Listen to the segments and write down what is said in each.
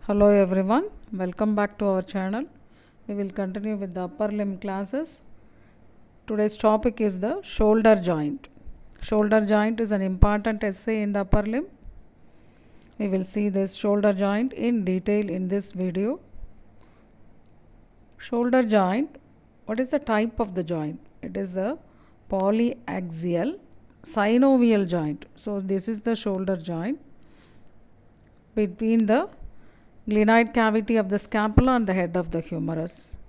Hello everyone, welcome back to our channel. We will continue with the upper limb classes. Today's topic is the shoulder joint. Shoulder joint is an important essay in the upper limb. We will see this shoulder joint in detail in this video. Shoulder joint, what is the type of the joint? It is a polyaxial synovial joint. So this is the shoulder joint between the glenoid cavity of the scapula and the head of the humerus.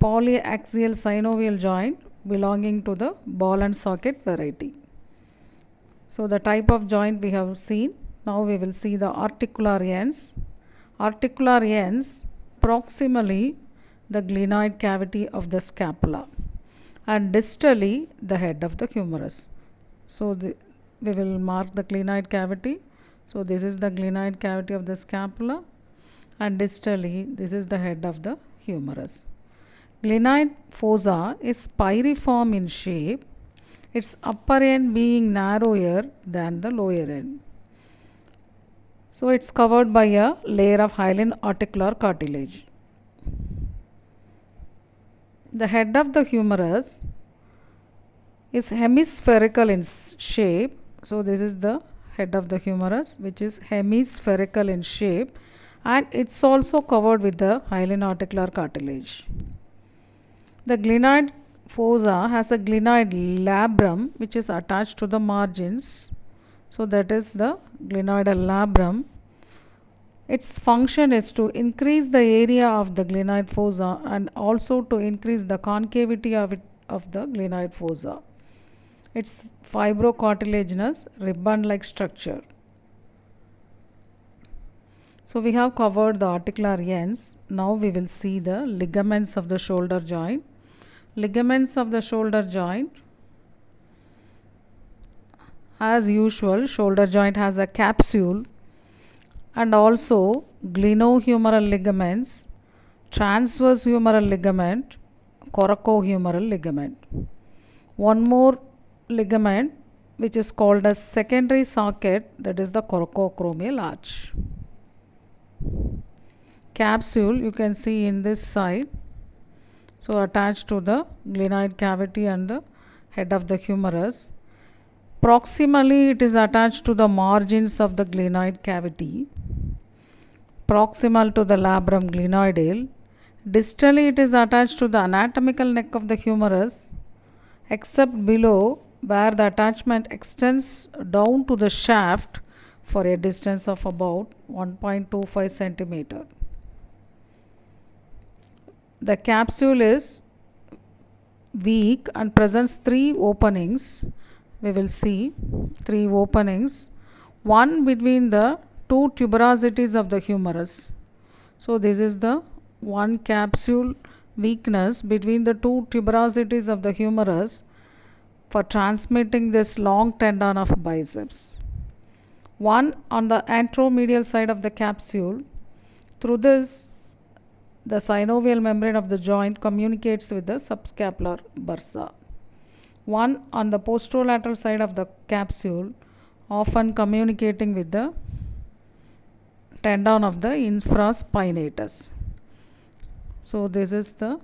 Polyaxial synovial joint belonging to the ball and socket variety. So the type of joint we have seen. Now we will see the articular ends. Articular ends proximally the glenoid cavity of the scapula and distally the head of the humerus. So we will mark the glenoid cavity. So this is the glenoid cavity of the scapula and distally this is the head of the humerus. Glenoid fossa is pyriform in shape, its upper end being narrower than the lower end. So it's covered by a layer of hyaline articular cartilage. The head of the humerus is hemispherical in shape. So this is the head of the humerus, which is hemispherical in shape, and it's also covered with the hyaline articular cartilage. The glenoid fossa has a glenoid labrum which is attached to the margins. So that is the glenoidal labrum. Its function is to increase the area of the glenoid fossa and also to increase the concavity of the glenoid fossa. It's fibrocartilaginous ribbon-like structure. So we have covered the articular ends. Now we will see the ligaments of the shoulder joint. Ligaments of the shoulder joint. As usual, shoulder joint has a capsule and also glenohumeral ligaments, transverse humeral ligament, coracohumeral ligament. One more ligament which is called as secondary socket, that is the coracoacromial arch. Capsule you can see in this side, so attached to the glenoid cavity and the head of the humerus. Proximally it is attached to the margins of the glenoid cavity, proximal to the labrum glenoidale. Distally it is attached to the anatomical neck of the humerus, except below where the attachment extends down to the shaft for a distance of about 1.25 centimeter. The capsule is weak and presents three openings. We will see three openings, one between the two tuberosities of the humerus. So this is the one capsule weakness between the two tuberosities of the humerus for transmitting this long tendon of biceps. One on the anteromedial side of the capsule. Through this, the synovial membrane of the joint communicates with the subscapular bursa. One on the posterolateral side of the capsule, often communicating with the tendon of the infraspinatus. So this is the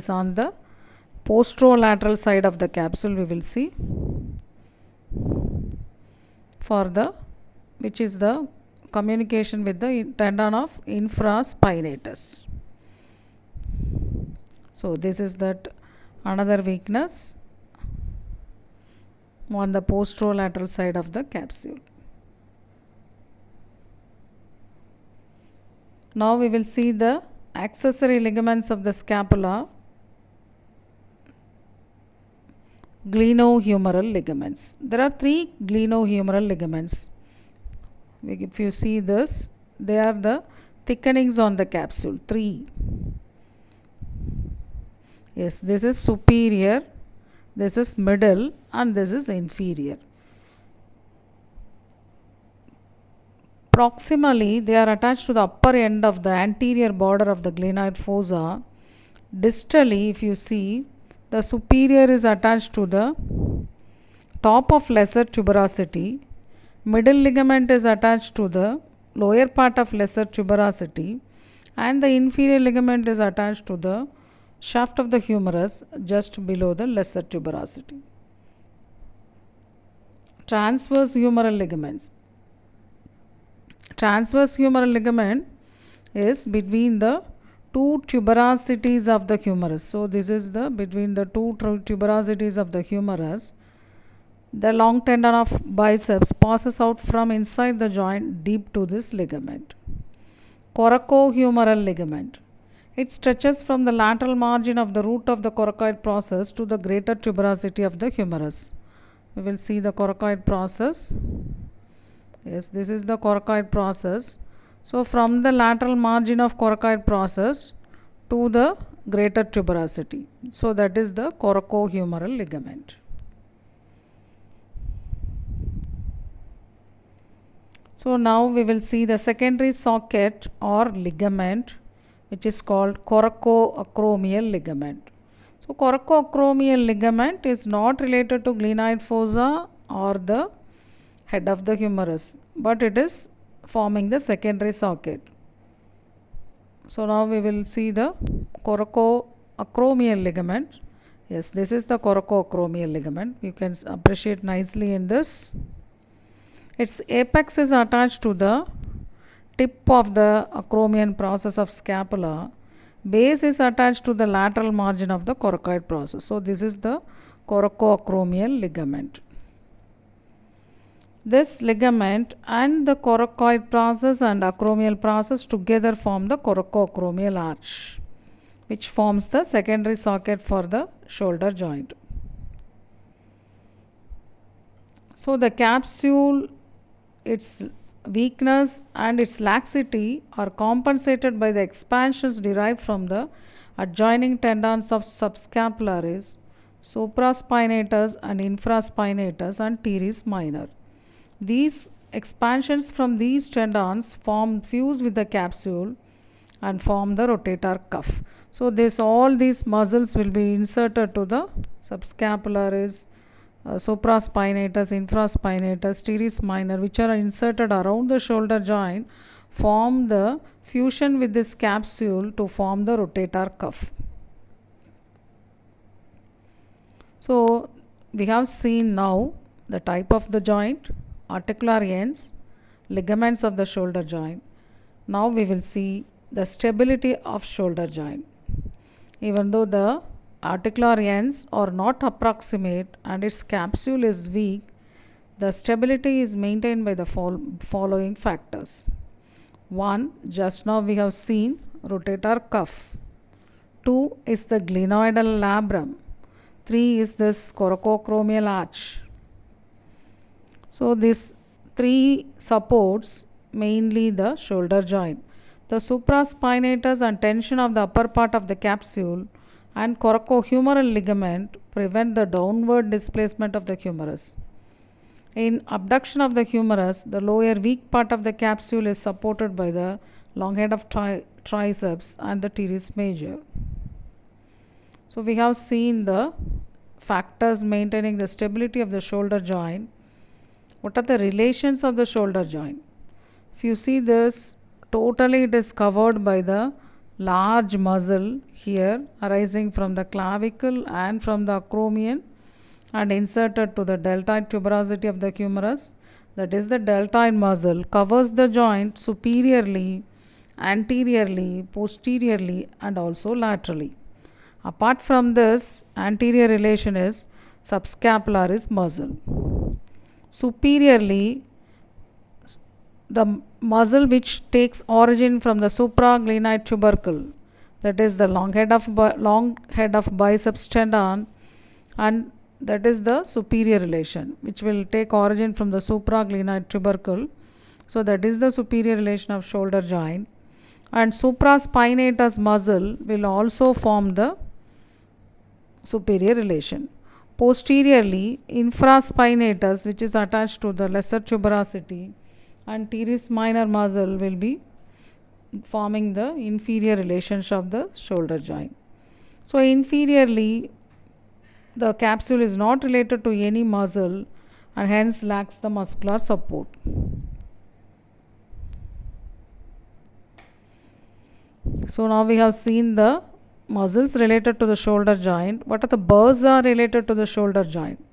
on the posterolateral side of the capsule we will see for the which is the communication with the tendon of infraspinatus. So this is that another weakness on the posterolateral side of the capsule. Now we will see the accessory ligaments of the scapula, glenohumeral ligaments. There are three glenohumeral ligaments. If you see this, they are the thickenings on the capsule, three. Yes, this is superior, this is middle, and this is inferior. Proximally, they are attached to the upper end of the anterior border of the glenoid fossa. Distally, if you see, the superior is attached to the top of lesser tuberosity. Middle ligament is attached to the lower part of lesser tuberosity, and the inferior ligament is attached to the shaft of the humerus just below the lesser tuberosity. Transverse humeral ligaments. Transverse humeral ligament is between the two tuberosities of the humerus. So this is the between the two tuberosities of the humerus. The long tendon of biceps passes out from inside the joint deep to this ligament. Coracohumeral ligament. It stretches from the lateral margin of the root of the coracoid process to the greater tuberosity of the humerus. We will see the coracoid process. Yes, this is the coracoid process. So from the lateral margin of coracoid process to the greater tuberosity. So that is the coracohumeral ligament. So now we will see the secondary socket or ligament, which is called coracoacromial ligament. So coracoacromial ligament is not related to glenoid fossa or the head of the humerus, but it is forming the secondary socket. So now we will see the coracoacromial ligament. Yes, this is the coracoacromial ligament. You can appreciate nicely in this. Its apex is attached to the tip of the acromion process of scapula. Base is attached to the lateral margin of the coracoid process. So this is the coracoacromial ligament. This ligament and the coracoid process and acromial process together form the coracoacromial arch, which forms the secondary socket for the shoulder joint. So the capsule, its weakness and its laxity are compensated by the expansions derived from the adjoining tendons of subscapularis, supraspinatus and infraspinatus and teres minor. These expansions from these tendons fuse with the capsule and form the rotator cuff. So all these muscles will be inserted to the subscapularis, supraspinatus, infraspinatus, teres minor, which are inserted around the shoulder joint, form the fusion with this capsule to form the rotator cuff. So we have seen now the type of the joint, articular ends, ligaments of the shoulder joint. Now we will see the stability of shoulder joint. Even though the articular ends are not approximate and its capsule is weak, the stability is maintained by the following factors. 1. Just now we have seen rotator cuff. 2 is the glenoidal labrum. 3 is this coracoacromial arch. So these 3 supports mainly the shoulder joint. The supraspinatus and tension of the upper part of the capsule and coracohumeral ligament prevent the downward displacement of the humerus. In abduction of the humerus, the lower weak part of the capsule is supported by the long head of triceps and the teres major. So we have seen the factors maintaining the stability of the shoulder joint. What are the relations of the shoulder joint? If you see this, totally it is covered by the large muscle here arising from the clavicle and from the acromion and inserted to the deltoid tuberosity of the humerus. That is the deltoid muscle covers the joint superiorly, anteriorly, posteriorly and also laterally. Apart from this, anterior relation is subscapularis muscle. Superiorly, the muscle which takes origin from the supraglenoid tubercle, that is the long head of biceps tendon, and that is the superior relation which will take origin from the supraglenoid tubercle. So that is the superior relation of shoulder joint, and supraspinatus muscle will also form the superior relation. Posteriorly, infraspinatus, which is attached to the lesser tuberosity, and teres minor muscle will be forming the inferior relations of the shoulder joint. So inferiorly, the capsule is not related to any muscle and hence lacks the muscular support. So now we have seen the muscles related to the shoulder joint. What are the bursa related to the shoulder joint?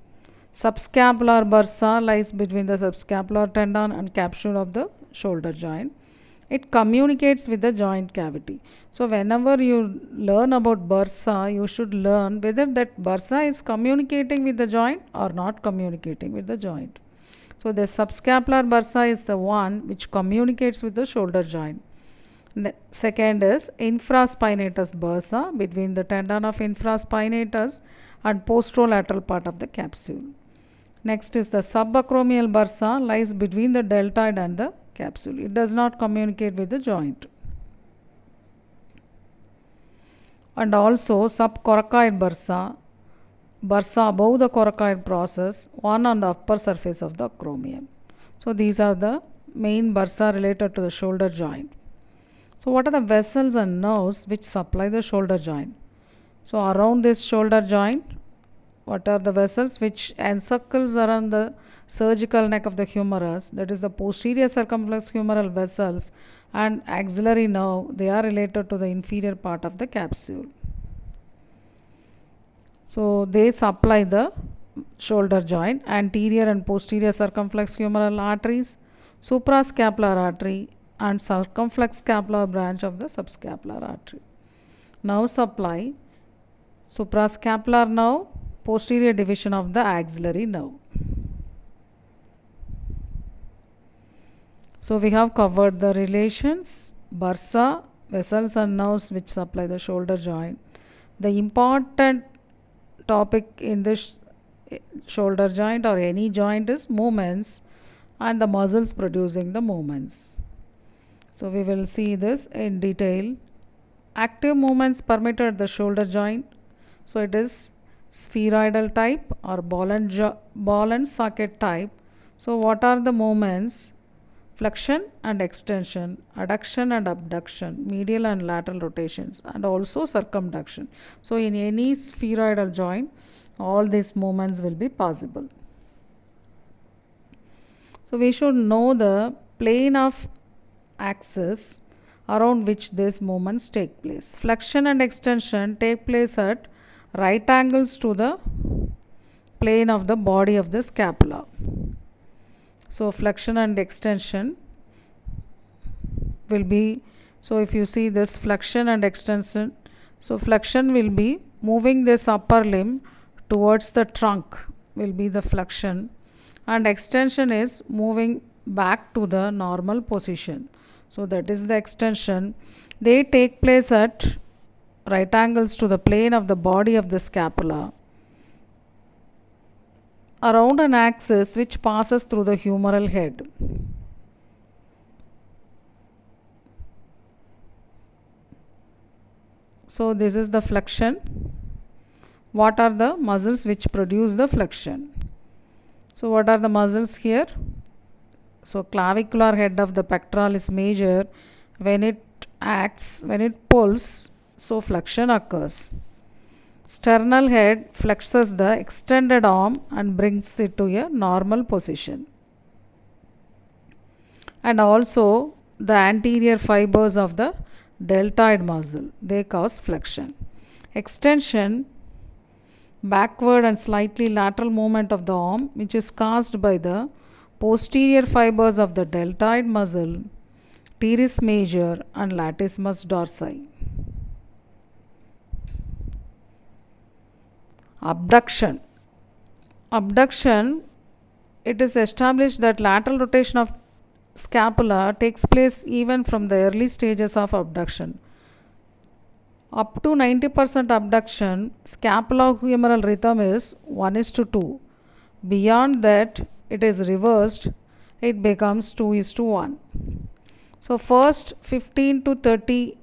Subscapular bursa lies between the subscapular tendon and capsule of the shoulder joint. It communicates with the joint cavity. So whenever you learn about bursa, you should learn whether that bursa is communicating with the joint or not communicating with the joint. So the subscapular bursa is the one which communicates with the shoulder joint. Second is infraspinatus bursa between the tendon of infraspinatus and posterolateral part of the capsule. Next is the subacromial bursa lies between the deltoid and the capsule. It does not communicate with the joint. And also subcoracoid bursa above the coracoid process, one on the upper surface of the acromion. So these are the main bursa related to the shoulder joint. So what are the vessels and nerves which supply the shoulder joint? So around this shoulder joint, what are the vessels which encircles around the surgical neck of the humerus? That is the posterior circumflex humeral vessels and axillary nerve. They are related to the inferior part of the capsule. So they supply the shoulder joint, anterior and posterior circumflex humeral arteries, suprascapular artery, and circumflex scapular branch of the subscapular artery. Nerve supply, suprascapular nerve, posterior division of the axillary nerve. So we have covered the relations, bursa, vessels and nerves which supply the shoulder joint. The important topic in this shoulder joint or any joint is movements and the muscles producing the movements. So we will see this in detail. Active movements permitted at the shoulder joint. So it is spheroidal type or ball and socket type. So what are the movements? Flexion and extension, adduction and abduction, medial and lateral rotations, and also circumduction. So in any spheroidal joint, all these movements will be possible. So we should know the plane of axis around which these movements take place. Flexion and extension take place at right angles to the plane of the body of the scapula. So flexion and extension will be, so if you see this flexion and extension, so flexion will be moving this upper limb towards the trunk will be the flexion, and extension is moving back to the normal position. So that is the extension. They take place at right angles to the plane of the body of the scapula around an axis which passes through the humeral head. So this is the flexion. What are the muscles which produce the flexion? So what are the muscles here? So clavicular head of the pectoralis major, when it acts, when it pulls, so flexion occurs. Sternal head flexes the extended arm and brings it to a normal position. And also the anterior fibers of the deltoid muscle, they cause flexion. Extension, backward and slightly lateral movement of the arm, which is caused by the posterior fibers of the deltoid muscle, teres major and latissimus dorsi. Abduction. Abduction, it is established that lateral rotation of scapula takes place even from the early stages of abduction. Up to 90% abduction, scapulohumeral rhythm is 1:2. Beyond that, it is reversed, it becomes 2:1. So first 15 to 30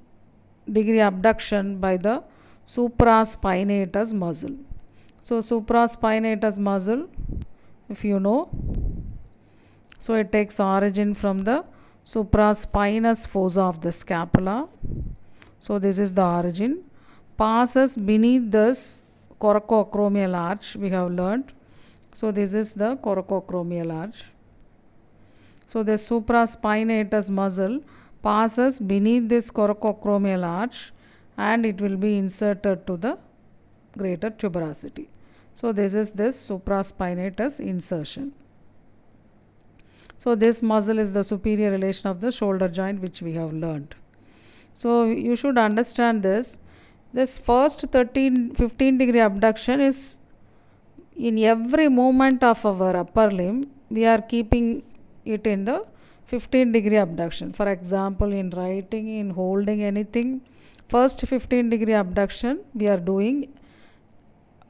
degree abduction by the supraspinatus muscle. So supraspinatus muscle, if you know, so it takes origin from the supraspinous fossa of the scapula. So this is the origin. Passes beneath this coracoacromial arch, we have learnt, So this is the coracoacromial arch. So the supraspinatus muscle passes beneath this coracoacromial arch and it will be inserted to the greater tuberosity. So this is this supraspinatus insertion. So this muscle is the superior relation of the shoulder joint which we have learned. So you should understand this. This first 15 degree abduction is in every movement of our upper limb. We are keeping it in the 15 degree abduction. For example, in writing, in holding anything, first 15 degree abduction we are doing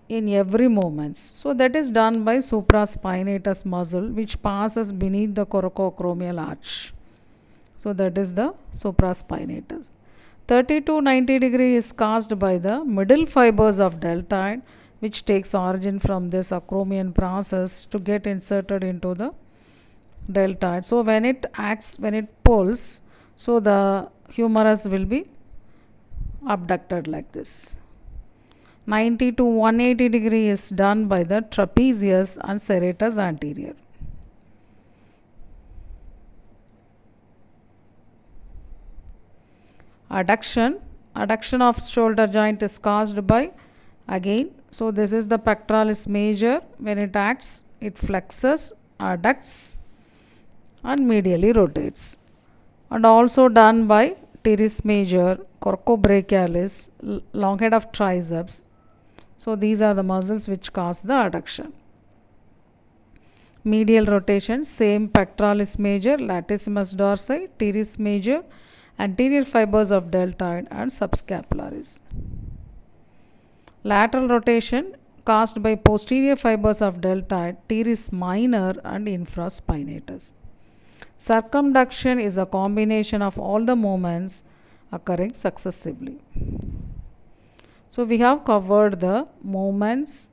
in every movements. So that is done by supraspinatus muscle which passes beneath the coracoacromial arch. So that is the supraspinatus. 30 to 90 degree is caused by the middle fibers of deltoid which takes origin from this acromion process to get inserted into the deltoid. So when it acts, when it pulls, so the humerus will be abducted like this. 90 to 180 degree is done by the trapezius and serratus anterior. Adduction of shoulder joint is caused by, again, so this is the pectoralis major. When it acts, it flexes, adducts and medially rotates. And also done by teres major, coracobrachialis, long head of triceps. So these are the muscles which cause the adduction. Medial rotation, same pectoralis major, latissimus dorsi, teres major, anterior fibers of deltoid and subscapularis. Lateral rotation caused by posterior fibers of deltoid, teres minor and infraspinatus. Circumduction is a combination of all the movements occurring successively. So we have covered the movements,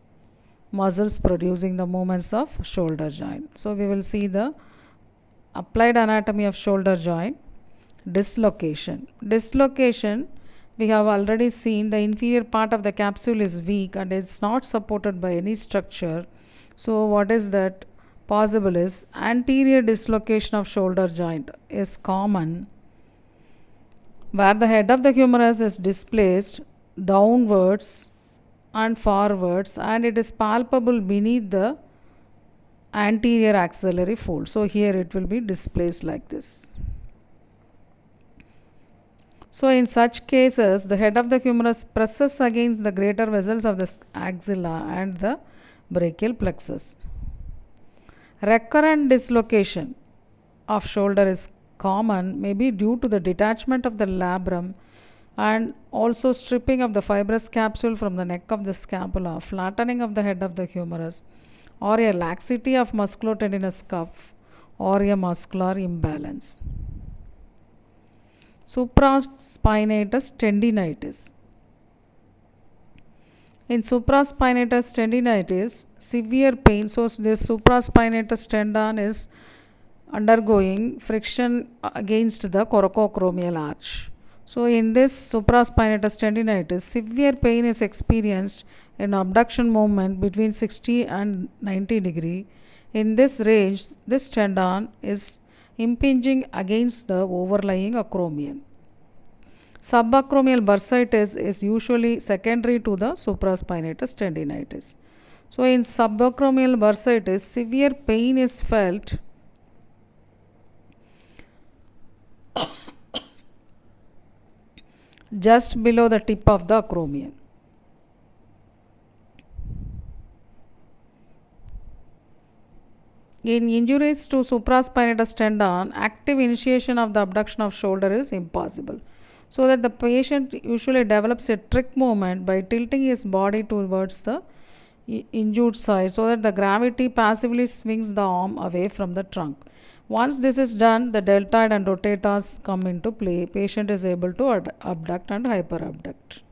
muscles producing the movements of shoulder joint. So we will see the applied anatomy of shoulder joint. Dislocation. Dislocation, we have already seen the inferior part of the capsule is weak and is not supported by any structure. So what is that possible is anterior dislocation of shoulder joint is common where the head of the humerus is displaced downwards and forwards and it is palpable beneath the anterior axillary fold. So here it will be displaced like this. So in such cases, the head of the humerus presses against the greater vessels of the axilla and the brachial plexus. Recurrent dislocation of shoulder is common, maybe due to the detachment of the labrum and also stripping of the fibrous capsule from the neck of the scapula, flattening of the head of the humerus, or a laxity of musculotendinous cuff or a muscular imbalance. Supraspinatus tendinitis. In supraspinatus tendinitis, severe pain. So this supraspinatus tendon is undergoing friction against the coracoacromial arch. So in this supraspinatus tendinitis, severe pain is experienced in abduction movement between 60 and 90 degree. In this range, this tendon is impinging against the overlying acromion. Subacromial bursitis is usually secondary to the supraspinatus tendinitis. So in subacromial bursitis, severe pain is felt just below the tip of the acromion. In injuries to supraspinatus tendon, active initiation of the abduction of shoulder is impossible. So that the patient usually develops a trick movement by tilting his body towards the injured side so that the gravity passively swings the arm away from the trunk. Once this is done, the deltoid and rotators come into play. Patient is able to abduct and hyperabduct.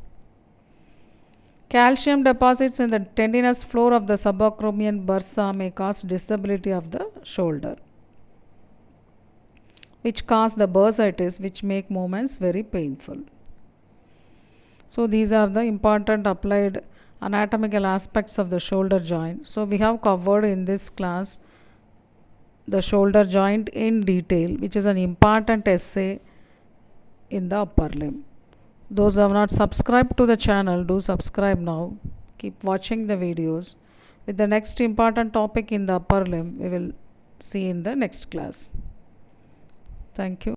Calcium deposits in the tendinous floor of the subacromial bursa may cause disability of the shoulder, which cause the bursitis, which make movements very painful. So these are the important applied anatomical aspects of the shoulder joint. So we have covered in this class the shoulder joint in detail, which is an important essay in the upper limb. Those who have not subscribed to the channel, do subscribe now. Keep watching the videos. With the next important topic in the upper limb, we will see in the next class. Thank you.